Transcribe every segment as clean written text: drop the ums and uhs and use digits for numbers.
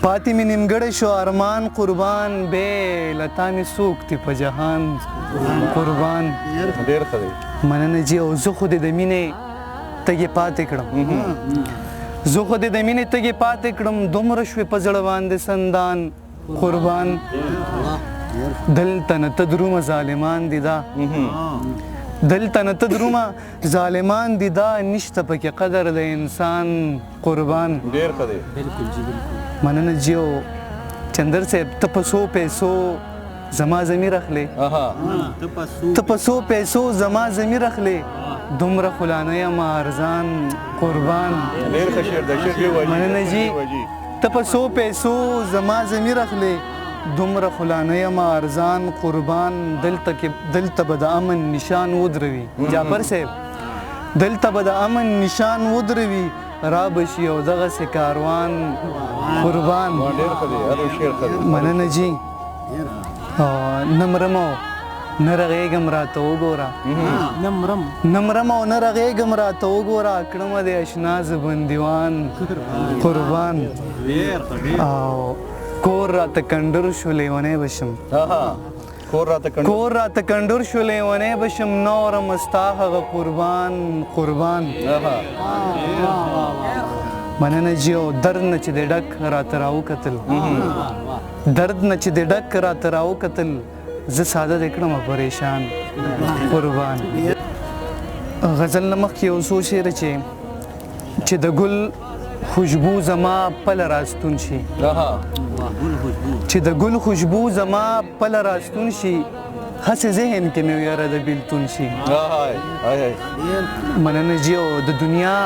پاتې مې نیمګړی شو ارمان قربان بې له تا مې څوک دی په جهان قربان. ډېر ښه دی. مننه جي. او زه خو دې د مینې تږې پاتې کړم، زه خو دې د مینې تږې پاتې کړم، دومره شوې په زړه باندې سندان قربان. دلته نه ته درومه ظالمان دي دا، دلته نه ته درومه ظالمان دي دا، نشته پکې قدر د انسان قربان. ډېر ښه دی. مننه جي. او چندر صاحب ته په څو پیسو زما ضمیر اخلې، ته په څو پیسو زما ضمیر اخلې، دومره خو لا نه یم ارزان قربان. ډېر ښه شعر دی. شعر ډېر واجب. مننه جي. ته په څو پیسو زما ضمیر اخلې، دومره خو لا نه یم ارزان قربان. دلته به د امن نشان ودروي جعفر صاحب، دلته به د امن نشان ودروي، را بشي او دغسې کاروان قربان. ډېر ښه دی. هر شعر ښه دی. مننه جي. نه مرم او نه رغېږم راته وګوره، نه مرم او نه رغېږم راته وګوره، کړمه د اشنا زه بندیوان قربان. او کور راته کنډر شو لیونی بشم، کور راته کنډر شو لیونی بشم، نورم ستا هغه قربان قربان. مننه جي. او درد نه چې د ډک راته راوکتل، درد نه چې د ډک راته راوکتل، زه ساده دې کړمه پریشان قربان. غزل نه مخکې یو څو شعره چې د ګل خوشبو زما پله راستون شي، چې د ګل خوشبو زما پله راستون شي، هسې ذهن کې مې یاره د بیلتون شي. مننه جي. او د دنیا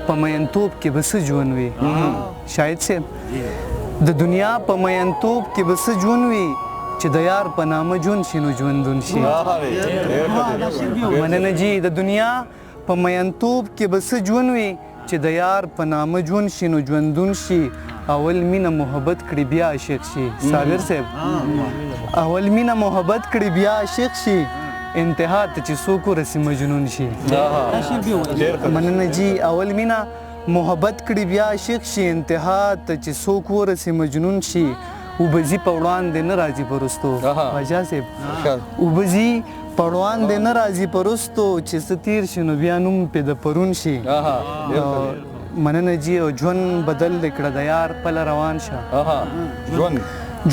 په مینتوب کې به څه ژوند وي شاهد صاحب، د دنیا په مینتوب کې به څه ژوند وي، چې د یار په نامه ژوند شي نو ژوندون شي. مننه جي. د دنیا په مینتوب کې به څه ژوند وي، چې د یار په نامه ژوند شي نو ژوندون شي. اول مینه محبت کړي بیا عاشق شي صابر صاحب، اول مینه محبت کړي بیا عاشق شي، انتها ته چې څوک ورسي مجنون شي. مننه جي. اول مینه محبت کړي بیا عاشق شي، انتها ته چې څوک ورسي مجنون شي. اوبزي په وړاندې نه راځي پرستو باچا صاحب، اوبزي په وړاندې نه راځي پرستو، چې څه تیر شي نو بیا نوم پې د پرون شي. مننه جي. او ژوند بدل دې کړه د یار پله روان شه،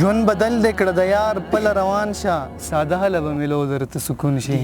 ژوند بدل دې کړه د یار پله روان شه، ساده حله به مې لو درته سکون شي.